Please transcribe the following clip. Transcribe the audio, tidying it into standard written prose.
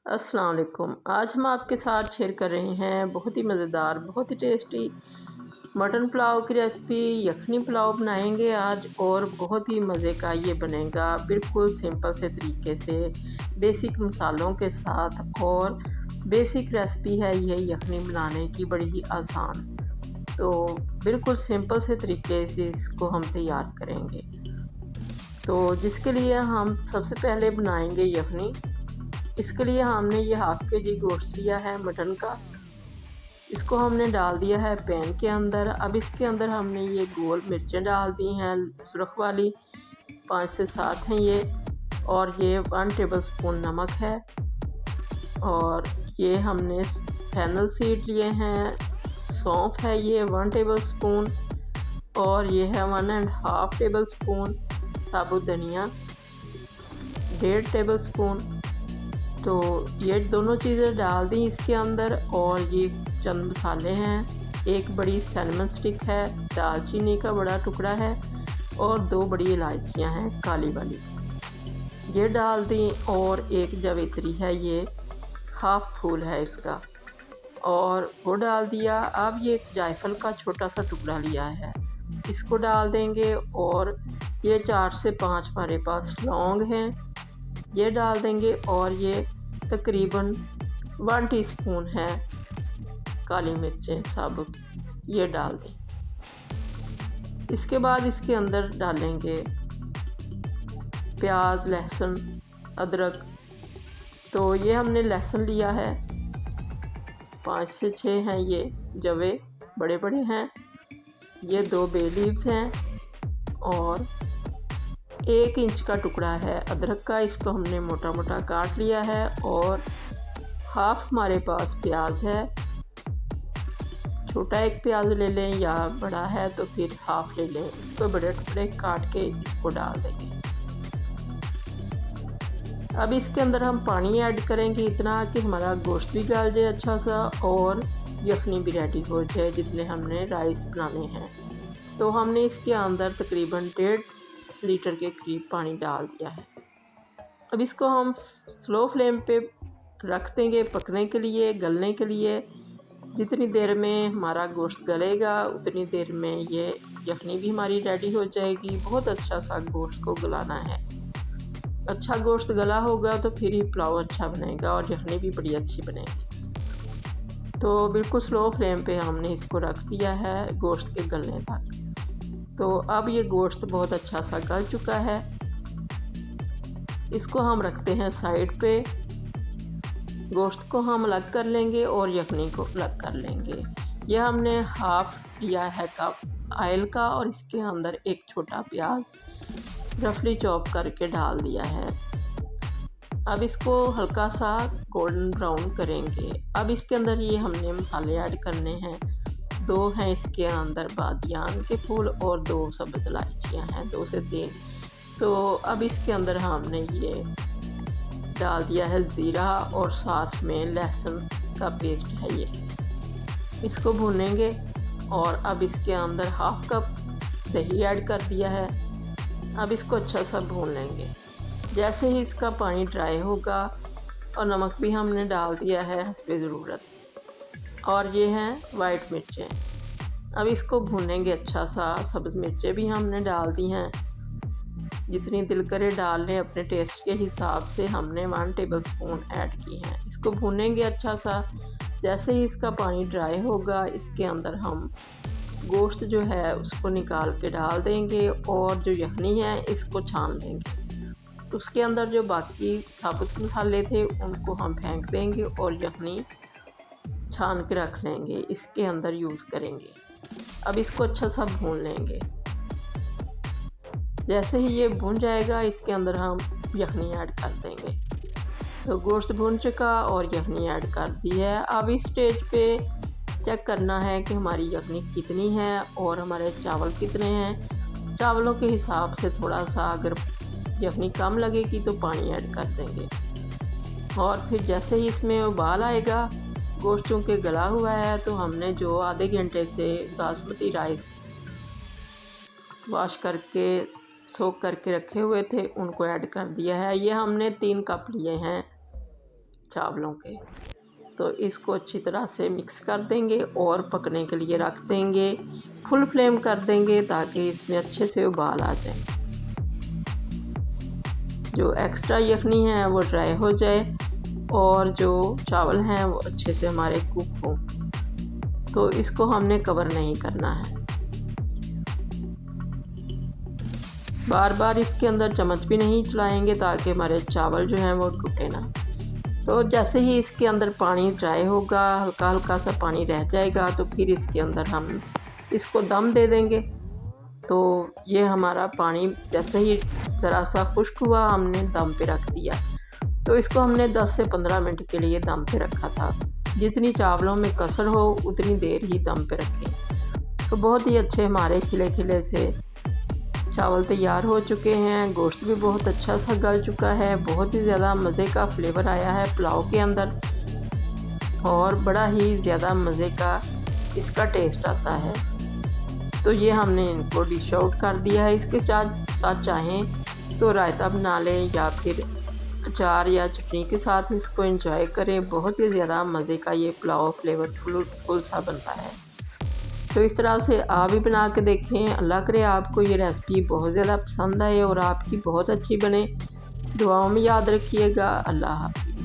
अस्सलाम वालेकुम। आज हम आपके साथ शेयर कर रहे हैं बहुत ही मज़ेदार, बहुत ही टेस्टी मटन पुलाव की रेसिपी। यखनी पुलाव बनाएंगे आज और बहुत ही मज़े का ये बनेगा, बिल्कुल सिंपल से तरीके से, बेसिक मसालों के साथ। और बेसिक रेसिपी है ये यखनी बनाने की, बड़ी ही आसान। तो बिल्कुल सिंपल से तरीके से इसको हम तैयार करेंगे। तो जिसके लिए हम सबसे पहले बनाएंगे यखनी। इसके लिए हमने ये हाफ़ के जी गोश्त लिया है मटन का। इसको हमने डाल दिया है पैन के अंदर। अब इसके अंदर हमने ये गोल मिर्चें डाल दी हैं, सुरख वाली 5 से 7 हैं ये। और ये 1 टेबल स्पून नमक है। और ये हमने फेनल सीड लिए हैं, सौंफ है ये 1 टेबल स्पून। और ये है 1.5 टेबल स्पून साबुत धनिया, 1.5 टेबल स्पून। तो ये दोनों चीज़ें डाल दी इसके अंदर। और ये चंद मसाले हैं, एक बड़ी सैलमन स्टिक है, दालचीनी का बड़ा टुकड़ा है और 2 बड़ी इलायचियां हैं काली वाली, ये डाल दी। और एक जावित्री है, ये हाफ फूल है इसका, और वो डाल दिया। अब ये जायफल का छोटा सा टुकड़ा लिया है, इसको डाल देंगे। और ये 4 से 5 हमारे पास लौंग हैं, ये डाल देंगे। और ये तकरीबन 1 टीस्पून है काली मिर्चें साबुत, ये डाल दें। इसके बाद इसके अंदर डालेंगे प्याज, लहसुन, अदरक। तो ये हमने लहसुन लिया है, 5 से 6 हैं ये जवे, बड़े बड़े हैं। ये 2 बे लीव्स हैं और 1 इंच का टुकड़ा है अदरक का, इसको हमने मोटा मोटा काट लिया है। और हाफ हमारे पास प्याज है, छोटा एक प्याज ले लें या बड़ा है तो फिर हाफ ले लें। इसको बड़े टुकड़े काट के इसको डाल देंगे। अब इसके अंदर हम पानी ऐड करेंगे इतना कि हमारा गोश्त भी गल जाए अच्छा सा और यखनी भी रेडी हो जाए, जितने हमने राइस बनाने हैं। तो हमने इसके अंदर तकरीबन 1.5 लीटर के करीब पानी डाल दिया है। अब इसको हम स्लो फ्लेम पे रख देंगे पकने के लिए, गलने के लिए। जितनी देर में हमारा गोश्त गलेगा उतनी देर में ये यखनी भी हमारी रेडी हो जाएगी। बहुत अच्छा सा गोश्त को गलाना है, अच्छा गोश्त गला होगा तो फिर ही पुलाव अच्छा बनेगा और यखनी भी बड़ी अच्छी बनेगी। तो बिल्कुल स्लो फ्लेम पे हमने इसको रख दिया है गोश्त के गलने तक। तो अब ये गोश्त बहुत अच्छा सा गल चुका है, इसको हम रखते हैं साइड पे। गोश्त को हम अलग कर लेंगे और यखनी को अलग कर लेंगे। यह हमने हाफ लिया है कप ऑयल का और इसके अंदर एक छोटा प्याज रफली चॉप करके डाल दिया है। अब इसको हल्का सा गोल्डन ब्राउन करेंगे। अब इसके अंदर ये हमने मसाले ऐड करने हैं। 2 हैं इसके अंदर बादियान के फूल और 2 सब्ज़ इलायचियाँ हैं, 2 से 3। तो अब इसके अंदर हमने ये डाल दिया है ज़ीरा और साथ में लहसुन का पेस्ट है ये, इसको भूनेंगे। और अब इसके अंदर हाफ कप दही ऐड कर दिया है। अब इसको अच्छा सा भून लेंगे। जैसे ही इसका पानी ड्राई होगा, और नमक भी हमने डाल दिया है हस्बे ज़रूरत। और ये हैं वाइट मिर्चें। अब इसको भूनेंगे अच्छा सा। सब्ज़ मिर्चें भी हमने डाल दी हैं, जितनी दिल करे डाल लें, अपने टेस्ट के हिसाब से हमने 1 टेबल स्पून ऐड की हैं। इसको भूनेंगे अच्छा सा। जैसे ही इसका पानी ड्राई होगा, इसके अंदर हम गोश्त जो है उसको निकाल के डाल देंगे और जो यखनी है इसको छान लेंगे। उसके अंदर जो बाकी साबुत मसाले थे उनको हम फेंक देंगे और यखनी छान के रख लेंगे, इसके अंदर यूज़ करेंगे। अब इसको अच्छा सा भून लेंगे। जैसे ही ये भून जाएगा, इसके अंदर हम यखनी ऐड कर देंगे। तो गोश्त भून चुका और यखनी ऐड कर दी है। अब इस स्टेज पे चेक करना है कि हमारी यखनी कितनी है और हमारे चावल कितने हैं। चावलों के हिसाब से थोड़ा सा, अगर यखनी कम लगेगी तो पानी ऐड कर देंगे। और फिर जैसे ही इसमें उबाल आएगा, गोश्त चूँकि गला हुआ है, तो हमने जो आधे घंटे से बासमती राइस वॉश करके सोक करके रखे हुए थे उनको ऐड कर दिया है। ये हमने 3 कप लिए हैं चावलों के। तो इसको अच्छी तरह से मिक्स कर देंगे और पकने के लिए रख देंगे। फुल फ्लेम कर देंगे ताकि इसमें अच्छे से उबाल आ जाए। जो एक्स्ट्रा यखनी है वो ड्राई हो जाए और जो चावल हैं वो अच्छे से हमारे कुक हों। तो इसको हमने कवर नहीं करना है। बार बार इसके अंदर चम्मच भी नहीं चलाएंगे ताकि हमारे चावल जो हैं वो टूटे ना। तो जैसे ही इसके अंदर पानी ड्राई होगा, हल्का हल्का सा पानी रह जाएगा, तो फिर इसके अंदर हम इसको दम दे देंगे। तो ये हमारा पानी जैसे ही ज़रा सा खुश्क हुआ, हमने दम पे रख दिया। तो इसको हमने 10 से 15 मिनट के लिए दम पे रखा था। जितनी चावलों में कसर हो उतनी देर ही दम पे रखें। तो बहुत ही अच्छे हमारे खिले खिले से चावल तैयार हो चुके हैं। गोश्त भी बहुत अच्छा सा गल चुका है। बहुत ही ज़्यादा मज़े का फ्लेवर आया है पुलाव के अंदर और बड़ा ही ज़्यादा मज़े का इसका टेस्ट आता है। तो ये हमने इनको डिश आउट कर दिया है। इसके साथ चाहें तो रायता बना लें या फिर अचार या चटनी के साथ इसको एंजॉय करें। बहुत ही ज़्यादा मज़े का ये पुलाव फ्लेवरफुल सा बनता है। तो इस तरह से आप भी बना के देखें। अल्लाह करे आपको ये रेसिपी बहुत ज़्यादा पसंद आए और आपकी बहुत अच्छी बने। दुआओं में याद रखिएगा। अल्लाह हाफ़िज़।